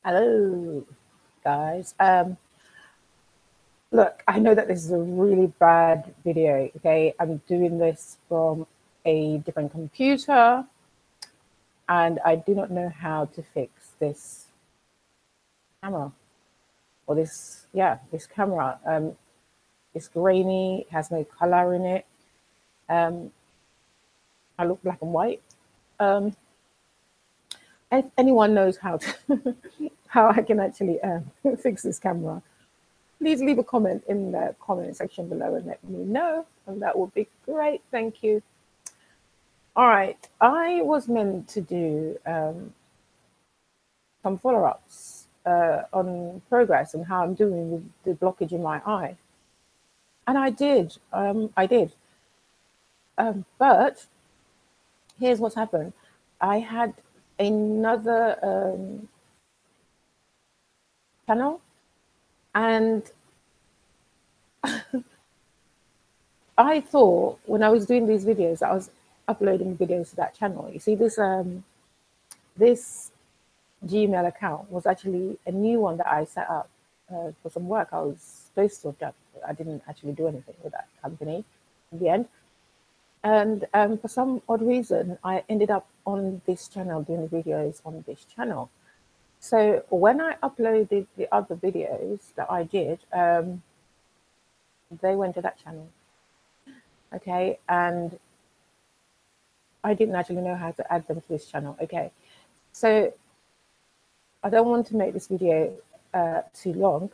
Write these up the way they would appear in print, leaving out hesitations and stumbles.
Hello, guys. Look, I know that this is a really bad video, okay? I'm doing this from a different computer and I do not know how to fix this camera or this camera. It's grainy, it has no color in it. Um, I look black and white. Um, if anyone knows how to, how I can actually fix this camera, please leave a comment in the comment section below and let me know. And that would be great. Thank you. All right. I was meant to do some follow ups on progress and how I'm doing with the blockage in my eye. And I did. I did. But here's what's happened. I had another channel, and I thought when I was doing these videos, I was uploading videos to that channel. You see, this Gmail account was actually a new one that I set up for some work I was supposed to have done. I didn't actually do anything with that company in the end. And for some odd reason, I ended up on this channel doing videos on this channel. So when I uploaded the other videos that I did, they went to that channel. Okay. And I didn't actually know how to add them to this channel. Okay. So I don't want to make this video too long,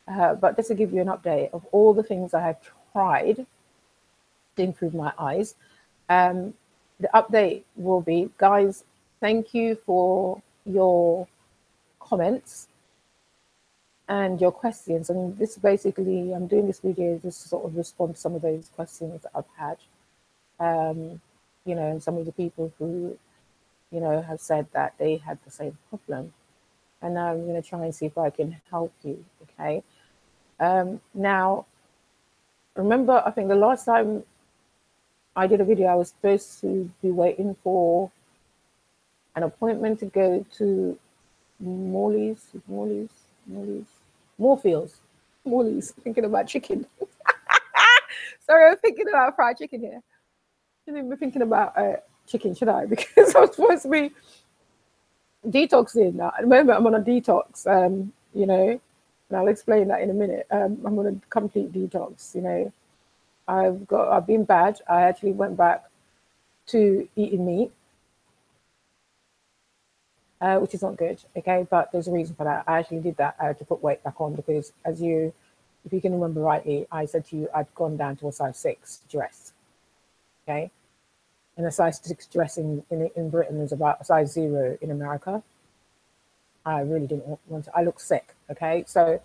but just to give you an update of all the things I have tried to improve my eyes. The update will be, guys, thank you for your comments and your questions. And this basically, I'm doing this video just to sort of respond to some of those questions that I've had. And some of the people who, have said that they had the same problem. And now I'm going to try and see if I can help you. Okay. Now, remember, I think the last time I did a video, I was supposed to be waiting for an appointment to go to Morley's, thinking about chicken. Sorry, I'm thinking about fried chicken here. Shouldn't even be thinking about chicken, should I? Because I'm supposed to be detoxing. At the moment, I'm on a detox, and I'll explain that in a minute. I'm on a complete detox, I've been bad. I actually went back to eating meat, which is not good. Okay, but there's a reason for that. I actually did that to put weight back on because, if you can remember rightly, I said to you I'd gone down to a size 6 dress. Okay, and a size 6 dress in Britain is about a size 0 in America. I really didn't want to. I looked sick. Okay, so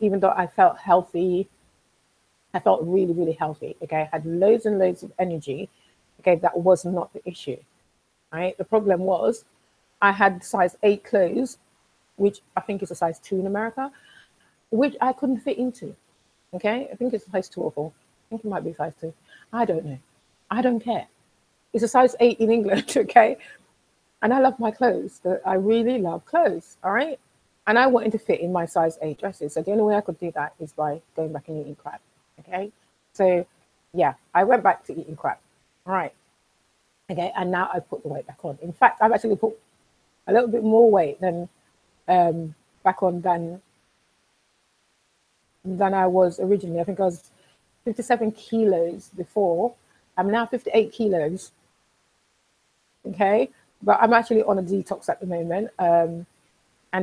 even though I felt healthy, I felt really, really healthy. Okay, I had loads and loads of energy. Okay, that was not the issue. Right, the problem was I had size 8 clothes, which I think is a size 2 in America, which I couldn't fit into. Okay, I think it's a size 2 or 4. I think it might be size 2. I don't know. I don't care. It's a size 8 in England. Okay, and I love my clothes. I really love clothes. All right, and I wanted to fit in my size 8 dresses. So the only way I could do that is by going back and eating crap. Okay, so yeah, I went back to eating crap. All right. Okay, and now I put the weight back on. In fact, I've actually put a little bit more weight than back on than I was originally. I think I was 57 kilos before. I'm now 58 kilos. Okay, but I'm actually on a detox at the moment, and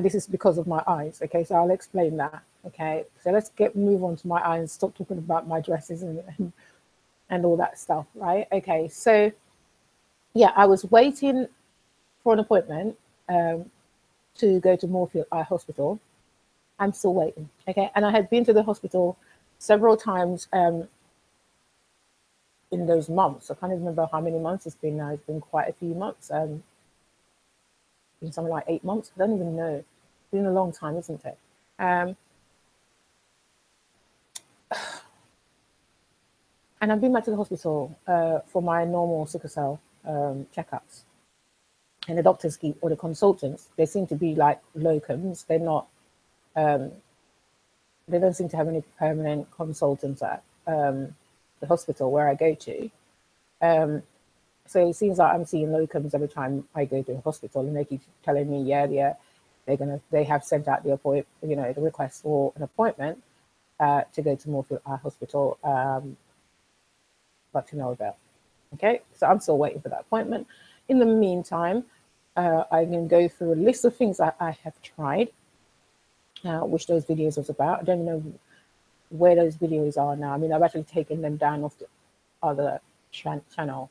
this is because of my eyes. Okay, so I'll explain that. Okay, so let's move on to my eyes. Stop talking about my dresses and all that stuff. Right? Okay, so yeah, I was waiting for an appointment to go to Moorfield Eye Hospital. I'm still waiting. Okay, and I had been to the hospital several times in those months. I can't even remember how many months it's been now. It's been quite a few months. Been something like 8 months. I don't even know. It's been a long time, isn't it? And I've been back to the hospital for my normal sickle cell checkups. and the doctors keep, or the consultants, they seem to be like locums. They're not, they don't seem to have any permanent consultants at the hospital where I go to. So it seems like I'm seeing locums every time I go to a hospital, and they keep telling me, yeah, they have sent out the the request for an appointment to go to Moorfield Eye Hospital, but to know about. Okay, so I'm still waiting for that appointment. In the meantime, I can go through a list of things that I have tried, which those videos was about. I don't know where those videos are now. I mean, I've actually taken them down off the other channel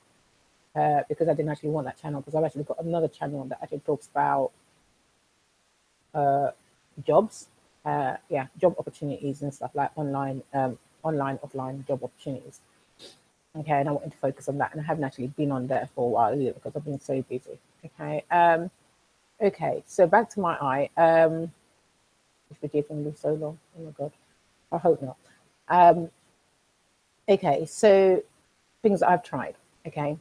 because I didn't actually want that channel, because I've actually got another channel that actually talks about jobs, job opportunities and stuff like online, offline job opportunities. Okay, and I wanted to focus on that, and I haven't actually been on there for a while either because I've been so busy. Okay, okay, so back to my eye. This video can be so long. Oh my god, I hope not. Okay, so things that I've tried. Okay,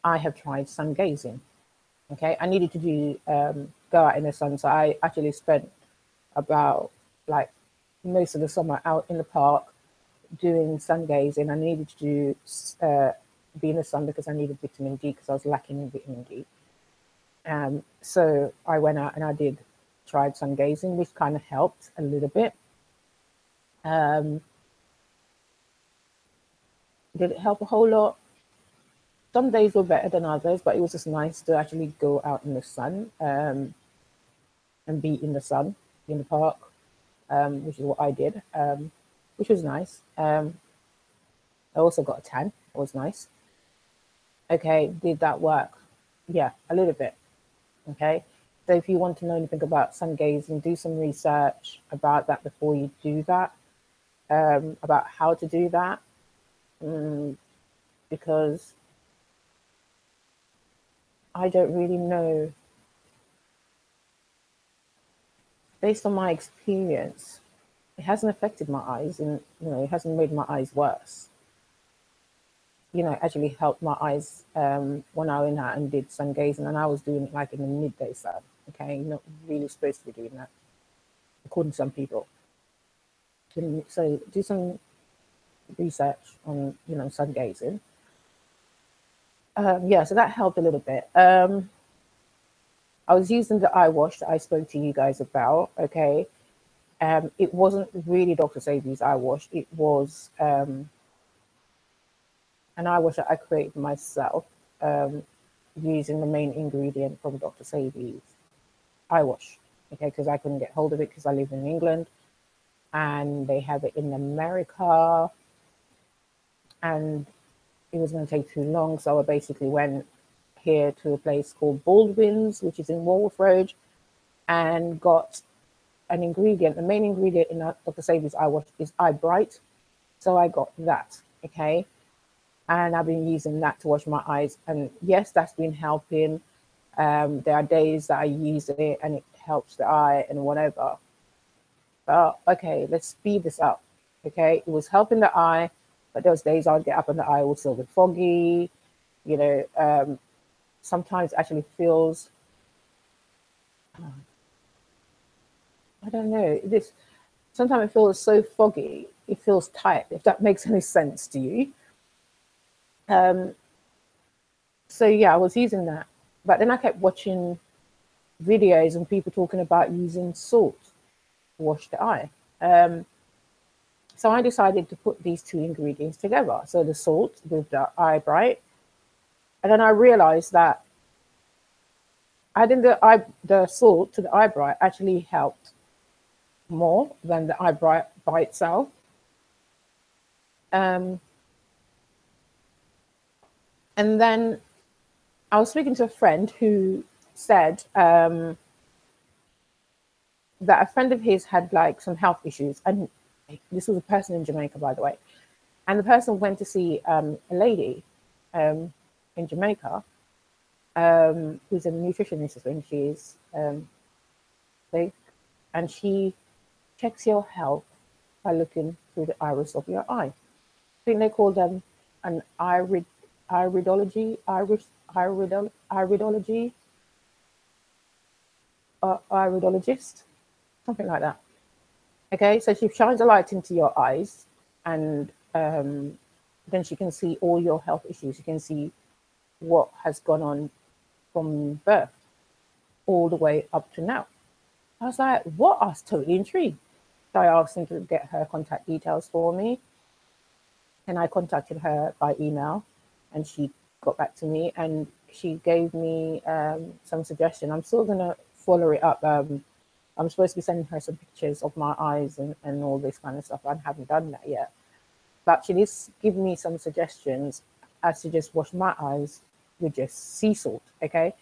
I have tried sun gazing. Okay, I needed to do go out in the sun, so I actually spent about like most of the summer out in the park doing sun gazing. I needed to do be in the sun because I needed vitamin D, because I was lacking in vitamin D. So I went out and I tried sun gazing, which kind of helped a little bit. Did it help a whole lot? Some days were better than others, but it was just nice to actually go out in the sun and be in the sun in the park, which is what I did, which was nice. I also got a tan. It was nice. Okay, did that work? Yeah, a little bit. Okay, so if you want to know anything about sun gazing, do some research about that before you do that, about how to do that, because I don't really know. Based on my experience, it hasn't affected my eyes, and it hasn't made my eyes worse. Actually helped my eyes when I went out and did sun gazing, and I was doing it like in the midday sun. Okay, you're not really supposed to be doing that, according to some people. So do some research on sun gazing. Yeah, so that helped a little bit. I was using the eye wash that I spoke to you guys about. Okay, it wasn't really Dr. Sebi's eye wash. It was an eye wash that I created myself, using the main ingredient from Dr. Sebi's eye wash. Okay, because I couldn't get hold of it because I live in England, and they have it in America, and it was going to take too long. So I basically went here to a place called Baldwin's, which is in Walworth Road, and got an ingredient. The main ingredient in Dr. Sebi's eye wash is Eye Bright. So I got that, okay? And I've been using that to wash my eyes. And yes, that's been helping. There are days that I use it and it helps the eye and whatever. But okay, let's speed this up, okay? It was helping the eye, but those days I'd get up and the eye was still a bit foggy. Sometimes actually feels, I don't know, sometimes it feels so foggy, it feels tight, if that makes any sense to you. So yeah, I was using that, but then I kept watching videos and people talking about using salt to wash the eye. So I decided to put these two ingredients together. So the salt with the Eye Bright. And then I realized that adding the salt to the Eye Bright actually helped more than the Eye Bright by itself. And then I was speaking to a friend who said that a friend of his had like some health issues, and this was a person in Jamaica, by the way, and the person went to see a lady in Jamaica who's a nutritionist, and she's big, and she checks your health by looking through the iris of your eye. I think they call them an iridology. iridologist, something like that. Okay, so she shines a light into your eyes, and then she can see all your health issues. You can see what has gone on from birth all the way up to now. I was like, what? I was totally intrigued. So I asked him to get her contact details for me. And I contacted her by email, and she got back to me, and she gave me some suggestion. I'm still going to follow it up. I'm supposed to be sending her some pictures of my eyes and all this kind of stuff. I haven't done that yet. But she did give me some suggestions as to just wash my eyes with just sea salt, okay?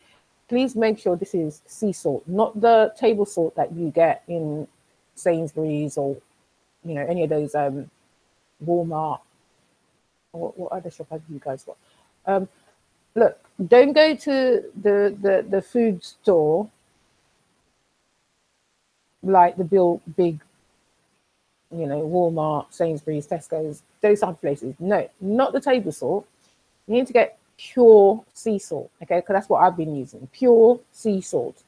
Please make sure this is sea salt, not the table salt that you get in Sainsbury's or, you know, any of those Walmart. What other shop have you guys got? Look, don't go to the food store like the big, you know, Walmart, Sainsbury's, Tesco's, those type of places. No, not the table salt. You need to get pure sea salt, okay? Because that's what I've been using, pure sea salt,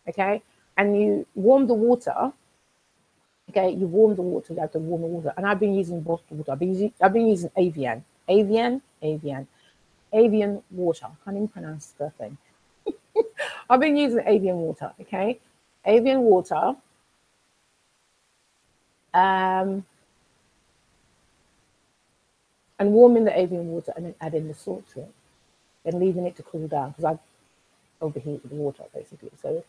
okay? And you warm the water, okay? You warm the water, you have to warm the water. And I've been using bottled water. I've been using Avian water. I can't even pronounce the thing. I've been using Avian water, okay? Avian water. And warming the Avian water and then adding the salt to it, then leaving it to cool down because I overheat the water basically. So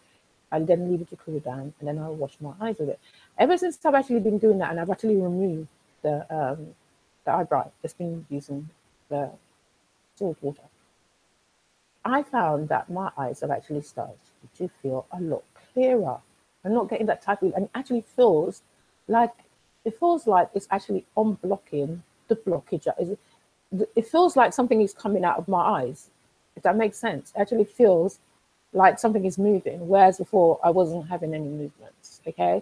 I then leave it to cool down, and then I'll wash my eyes with it. Ever since I've actually been doing that, and I've actually removed the eyebrow, just been using the salt water, I found that my eyes have actually started to feel a lot clearer. I'm not getting that type of, and it actually feels like it's actually unblocking the blockage. It feels like something is coming out of my eyes, if that makes sense. It actually feels like something is moving, whereas before I wasn't having any movements, okay?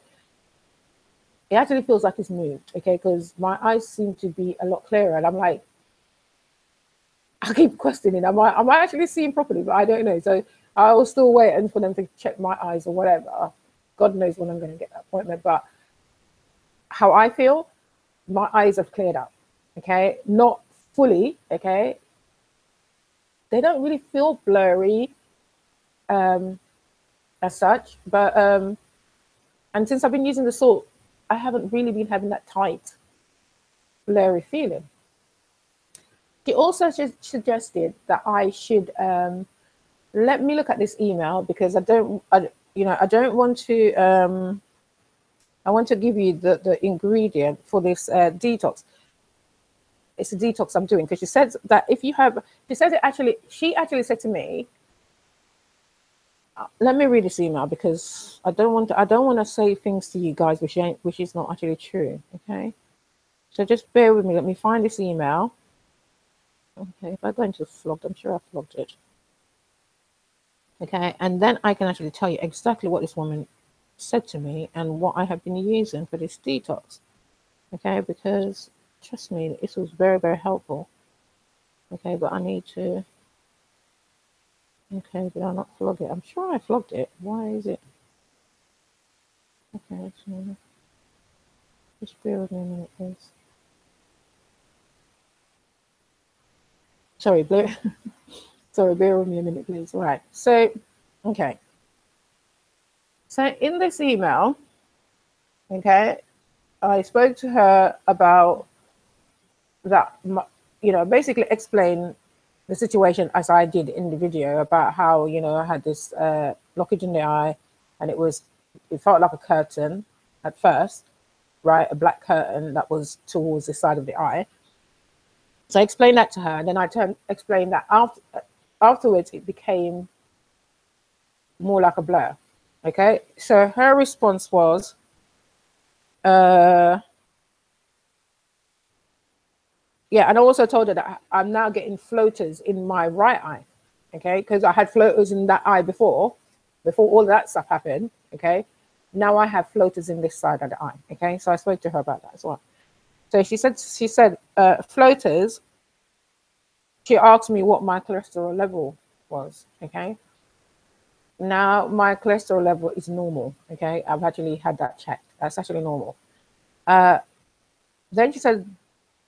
It actually feels like it's moved, okay? Because my eyes seem to be a lot clearer, and I'm like, I keep questioning, am I actually seeing properly? But I don't know. So I will still wait for them to check my eyes or whatever. God knows when I'm going to get that appointment. But how I feel, my eyes have cleared up, okay? Not fully, okay? They don't really feel blurry as such, but and since I've been using the salt, I haven't really been having that tight, blurry feeling. She also suggested that I should let me look at this email because I don't want to. I want to give you the ingredient for this detox. It's a detox I'm doing because she said that if you have, she actually said to me, let me read this email because I don't want to say things to you guys which is not actually true. Okay, so just bear with me. Let me find this email. Okay, if I go into flogged, I'm sure I flogged it. Okay, and then I can actually tell you exactly what this woman said to me and what I have been using for this detox. Okay, because trust me, this was very, very helpful. Okay, but I need to. Okay, did I not flog it? I'm sure I flogged it. Why is it? Okay, so just bear with me a minute, please. Sorry, sorry, bear with me a minute, please. All right, so, okay. So in this email, okay, I spoke to her about that, basically explain the situation as I did in the video about how, I had this blockage in the eye and it felt like a curtain at first, right? A black curtain that was towards the side of the eye. So I explained that to her, and then I explained that afterwards it became more like a blur. Okay, so her response was, yeah, and I also told her that I'm now getting floaters in my right eye, okay, because I had floaters in that eye before all that stuff happened, okay. Now I have floaters in this side of the eye, okay. So I spoke to her about that as well. So she said floaters. She asked me what my cholesterol level was, okay. Now my cholesterol level is normal. Okay, I've actually had that checked. That's actually normal. Then she said,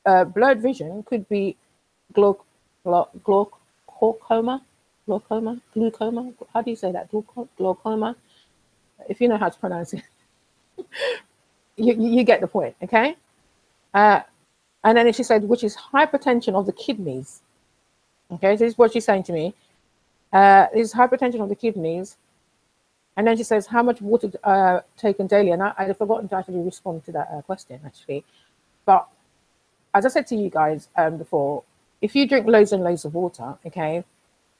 blurred vision could be glauc- glaucoma, glaucoma. How do you say that? Glaucoma. If you know how to pronounce it, you get the point. Okay. Uh, and then she said, which is hypertension of the kidneys. Okay, so this is what she's saying to me. This is hypertension of the kidneys. And then she says, how much water taken daily? And I'd forgotten to actually respond to that question, actually. But as I said to you guys before, if you drink loads and loads of water, okay,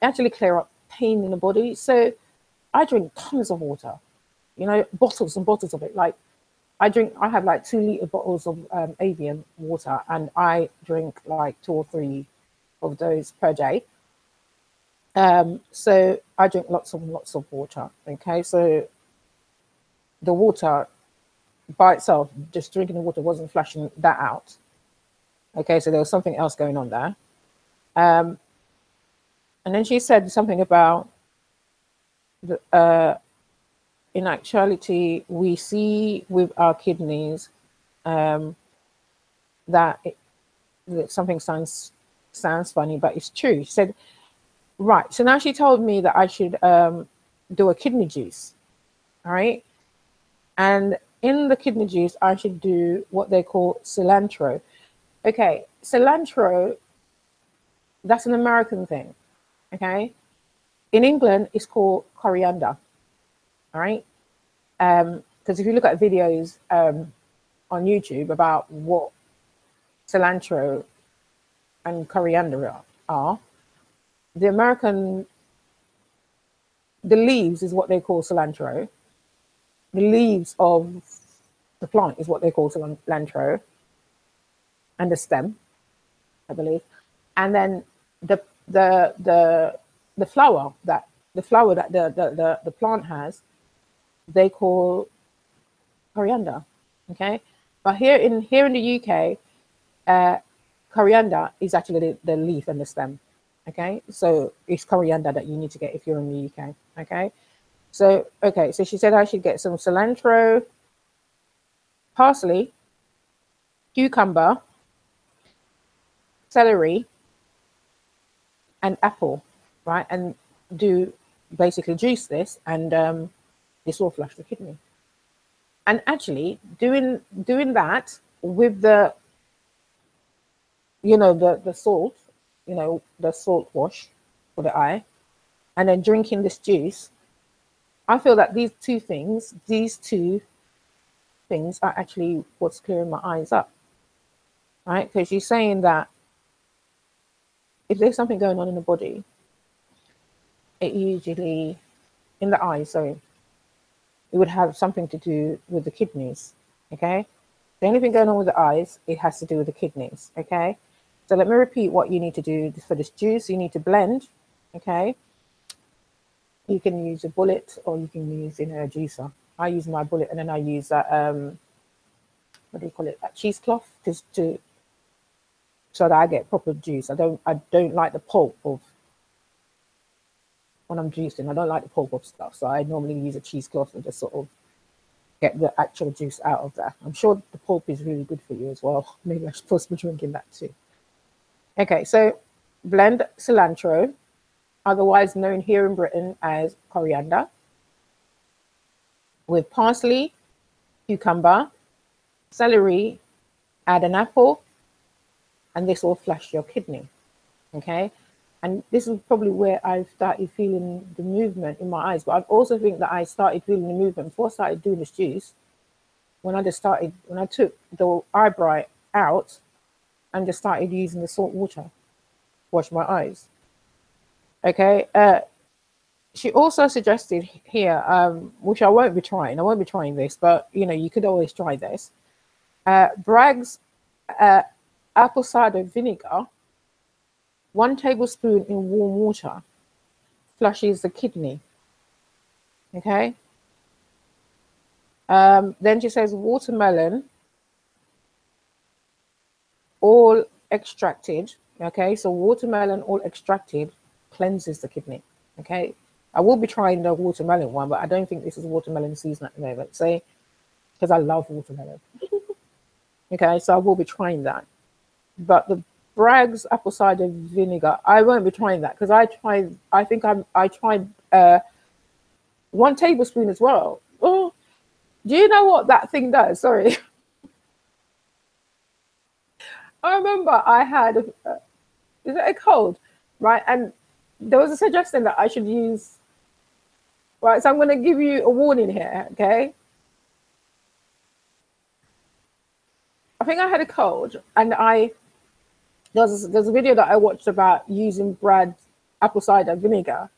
actually clear up pain in the body. So I drink tons of water, you know, bottles and bottles of it. Like I have like 2 liter bottles of avian water, and I drink like 2 or 3 of those per day. So I drink lots of water. Okay, so the water by itself, just drinking the water wasn't flushing that out. Okay, so there was something else going on there. And then she said something about in actuality, we see with our kidneys that, that something sounds funny, but it's true. She said, right. So now she told me that I should do a kidney juice. All right. And in the kidney juice, I should do what they call cilantro. Okay. Cilantro, that's an American thing. Okay. In England, it's called coriander. All right. Because if you look at videos on YouTube about what cilantro and coriander are, the American, the leaves is what they call cilantro. The leaves of the plant is what they call cilantro, and the stem, I believe. And then the the the the flower that the plant has, they call coriander. Okay, but here in the UK, coriander is actually the leaf and the stem. Okay, so it's coriander that you need to get if you're in the UK. Okay, so she said I should get some cilantro, parsley, cucumber, celery, and apple, right? And do basically juice this, and this will flush the kidney. And actually, doing that with the, you know, the salt, you know, the salt wash for the eye, and then drinking this juice, I feel that these two things are actually what's clearing my eyes up, right? Because you're saying that if there's something going on in the body, it usually, in the eye, sorry, it would have something to do with the kidneys, okay? So anything going on with the eyes, it has to do with the kidneys, okay? So let me repeat what you need to do for this juice. You need to blend, okay? You can use a bullet or you can use, you know, a juicer. I use my bullet, and then I use that, what do you call it, that cheesecloth, to so that I get proper juice. I don't like the pulp of, when I'm juicing, I don't like the pulp of stuff. So I normally use a cheesecloth and just sort of get the actual juice out of that. I'm sure the pulp is really good for you as well. Maybe I should possibly drinking that too. Okay, so blend cilantro, otherwise known here in Britain as coriander, with parsley, cucumber, celery, add an apple, and this will flush your kidney. Okay, and this is probably where I started feeling the movement in my eyes. But I also think that I started feeling the movement before I started doing this juice. When I took the eyebrow out and just started using the salt water to wash my eyes. Okay. She also suggested here, which I won't be trying. I won't be trying this, but you know, you could always try this. Bragg's apple cider vinegar, 1 tablespoon in warm water, flushes the kidney. Okay. Then she says watermelon, all extracted. Okay, so watermelon all extracted cleanses the kidney. Okay, I will be trying the watermelon one, but I don't think this is watermelon season at the moment. So, because I love watermelon. Okay, so I will be trying that. But the Bragg's apple cider vinegar, I won't be trying that because I tried. I think I tried 1 tablespoon as well. Oh, do you know what that thing does? Sorry, I remember I had. Is it a cold? Right, and there was a suggestion that I should use. Right, so I'm going to give you a warning here. Okay, I think I had a cold, and there's a video that I watched about using Brad's apple cider vinegar,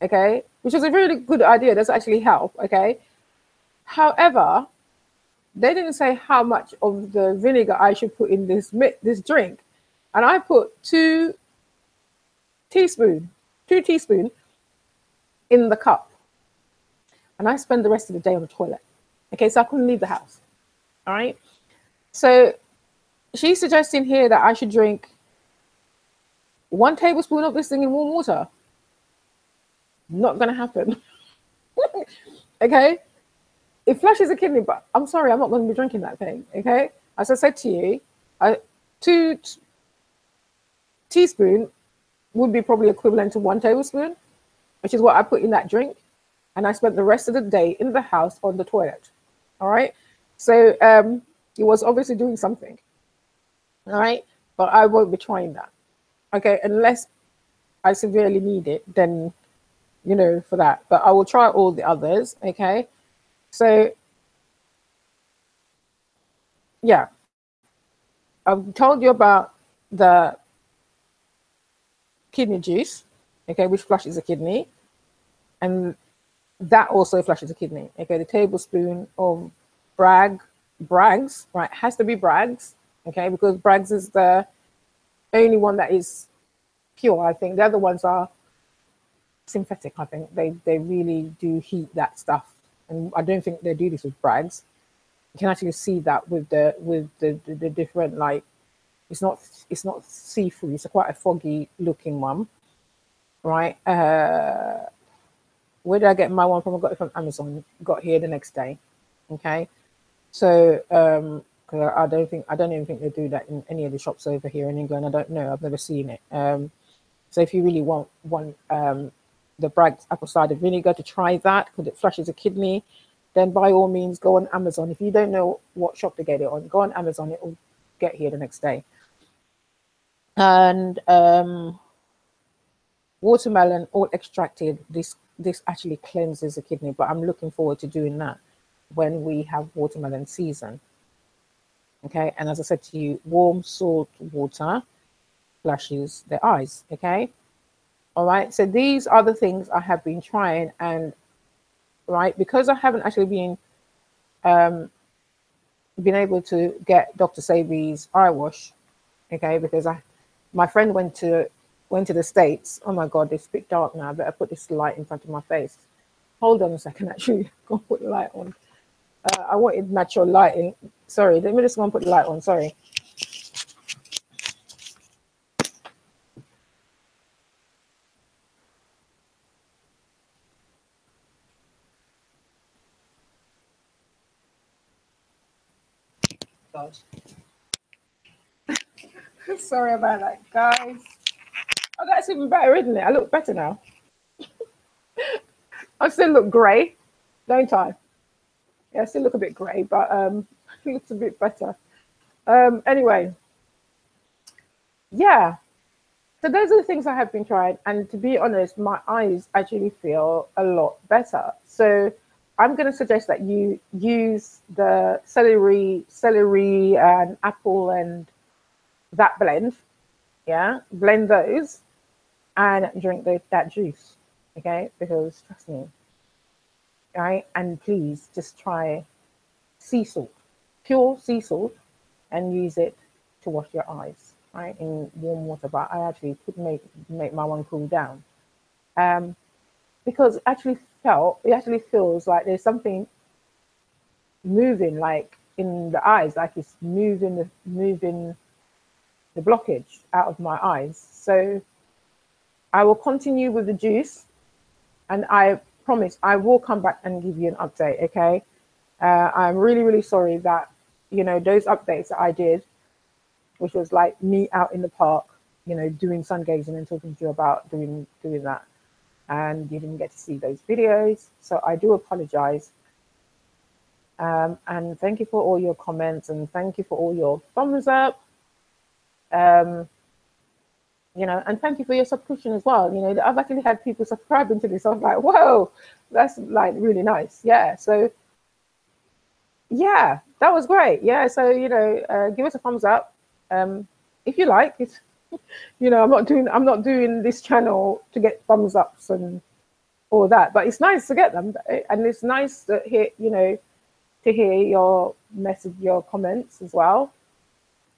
okay, which is a really good idea. Does actually help, okay. However, they didn't say how much of the vinegar I should put in this drink, and I put teaspoon, 2 teaspoon in the cup, and I spent the rest of the day on the toilet. Okay, so I couldn't leave the house. All right, so she's suggesting here that I should drink 1 tablespoon of this thing in warm water. Not gonna happen. Okay, it flushes the kidney, but I'm sorry, I'm not going to be drinking that thing. Okay, as I said to you, 2 teaspoon would be probably equivalent to 1 tablespoon, which is what I put in that drink, and I spent the rest of the day in the house on the toilet. All right, so it was obviously doing something. All right, but I won't be trying that. Okay, unless I severely need it, then for that. But I will try all the others. Okay, so yeah, I've told you about the kidney juice, okay, which flushes the kidney, and that also flushes the kidney. Okay, the tablespoon of Bragg's, right, has to be Bragg's, okay, because Bragg's is the only one that is pure. I think the other ones are synthetic. I think they really do heat that stuff, and I don't think they do this with Bragg's. You can actually see that with the different, like, it's not see-through. It's quite a foggy looking one, right? Where did I get my one from? I got it from Amazon. Got here the next day. Okay, so because I don't even think they do that in any of the shops over here in England. I don't know. I've never seen it. So if you really want the Bragg's apple cider vinegar to try that because it flushes the kidney, then by all means go on Amazon. If you don't know what shop to get it on, go on Amazon. It will get here the next day. And watermelon, all extracted. This actually cleanses the kidney, but I'm looking forward to doing that when we have watermelon season. Okay, and as I said to you, warm salt water flushes the eyes. Okay, all right. So these are the things I have been trying, and right, because I haven't actually been able to get Dr. Sebi's eye wash. Okay, because my friend went to the States. Oh my God, it's a bit dark now. I better put this light in front of my face. Hold on a second, actually. Go put the light on. I wanted natural lighting. Sorry, let me just go and put the light on. Sorry. God. Sorry about that, guys. Oh, that's even better, isn't it? I look better now. I still look grey, don't I? Yeah, I still look a bit grey, but it looks a bit better. Anyway, yeah. So those are the things I have been trying, and to be honest, my eyes actually feel a lot better. So I'm going to suggest that you use the celery and apple and that blend. Yeah, blend those and drink that juice. Okay, because trust me, right? And please just try sea salt, pure sea salt, and use it to wash your eyes, right, in warm water. But I actually could make my one cool down, because it actually feels like there's something moving, like in the eyes, like it's moving the blockage out of my eyes. So I will continue with the juice, And I promise I will come back and give you an update. Okay. I'm really, really sorry that, you know, those updates that I did, which was like me out in the park, you know, doing sun gazing and talking to you about doing that, and you didn't get to see those videos. So I do apologize. And thank you for all your comments, and thank you for all your thumbs up. You know, and thank you for your subscription as well. You know, I've actually had people subscribing to this. I'm like, whoa, that's like really nice. Yeah. So yeah, that was great. Yeah. So, you know, give us a thumbs up. If you like it, you know, I'm not doing this channel to get thumbs ups and all that, but it's nice to get them. And it's nice to hear, you know, to hear your message, your comments as well.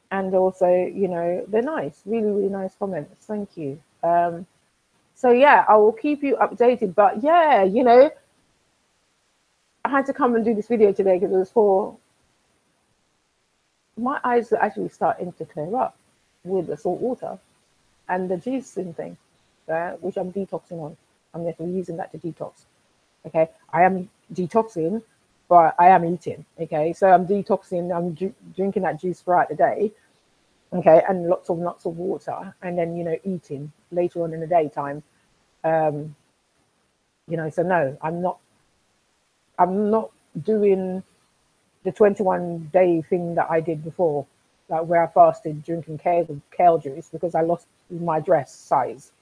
And also, you know, they're nice, really, really nice comments. Thank you. So yeah, I will keep you updated. But yeah, you know, I had to come and do this video today because it was for my eyes are actually starting to clear up with the salt water and the juicing thing, which I'm detoxing on. I'm definitely using that to detox. Okay, I am detoxing, but I am eating. Okay, so I'm detoxing. I'm drinking that juice throughout the day. Okay, and lots of water, and then, you know, eating later on in the daytime. You know, so no, I'm not doing the 21-day thing that I did before, like where I fasted drinking kale juice, because I lost my dress size.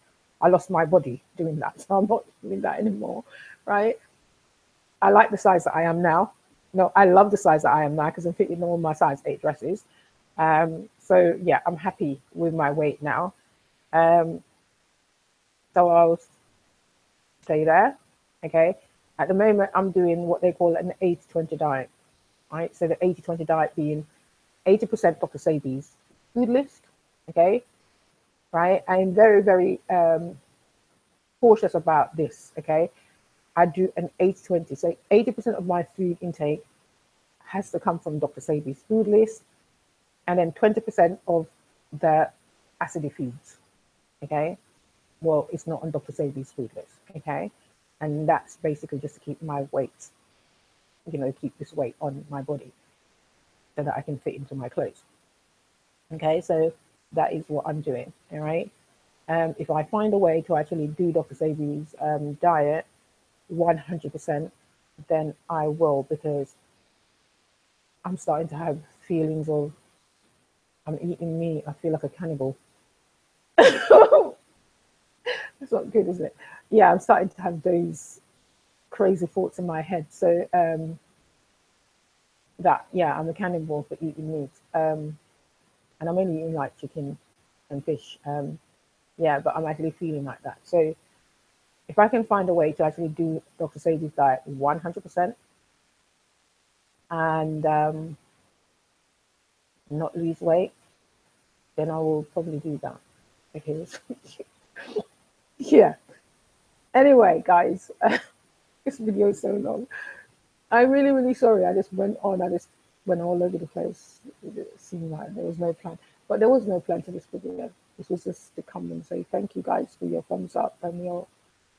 I lost my body doing that, so I'm not doing that anymore, right? I like the size that I am now. No, I love the size that I am now because I'm fitting all my size 8 dresses. So yeah, I'm happy with my weight now. So I'll stay there. Okay. At the moment, I'm doing what they call an 80-20 diet. Right. So the 80-20 diet being 80% Dr. Sebi's food list. Okay. Right. I'm very, very cautious about this. Okay. I do an 80-20. So 80% of my food intake has to come from Dr. Sebi's food list, and then 20% of the acidic foods. Okay. Well, it's not on Dr. Sebi's food list. Okay. And that's basically just to keep my weight, you know, keep this weight on my body so that I can fit into my clothes. Okay. So that is what I'm doing. All right. If I find a way to actually do Dr. Sebi's diet 100%, then I will, because I'm starting to have feelings of I'm eating meat. I feel like a cannibal. That's not good, is it? Yeah, I'm starting to have those crazy thoughts in my head. So that, yeah, I'm a cannibal for eating meat. And I'm only eating like chicken and fish. Yeah, but I'm actually feeling like that. So if I can find a way to actually do Dr. Sebi's diet 100% and not lose weight, then I will probably do that. Because yeah. Anyway, guys, this video is so long. I'm really, really sorry. I just went all over the place. It seemed like there was no plan, but there was no plan to this video. This was just to come and say thank you guys for your thumbs up and your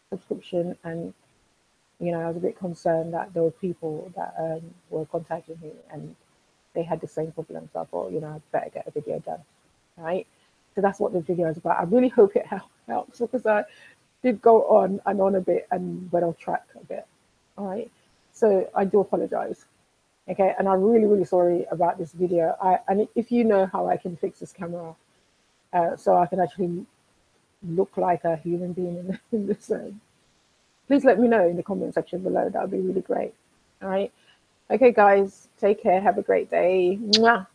subscription. And, you know, I was a bit concerned that there were people that were contacting me and they had the same problem. So I thought, you know, I'd better get a video done. Right. So that's what the video is about. I really hope it helps, because I did go on and on a bit and went off track a bit. All right. So I do apologize. Okay. And I'm really, really sorry about this video. And if you know how I can fix this camera so I can actually look like a human being in this, please let me know in the comment section below. That would be really great. All right. Okay, guys. Take care. Have a great day. Mwah.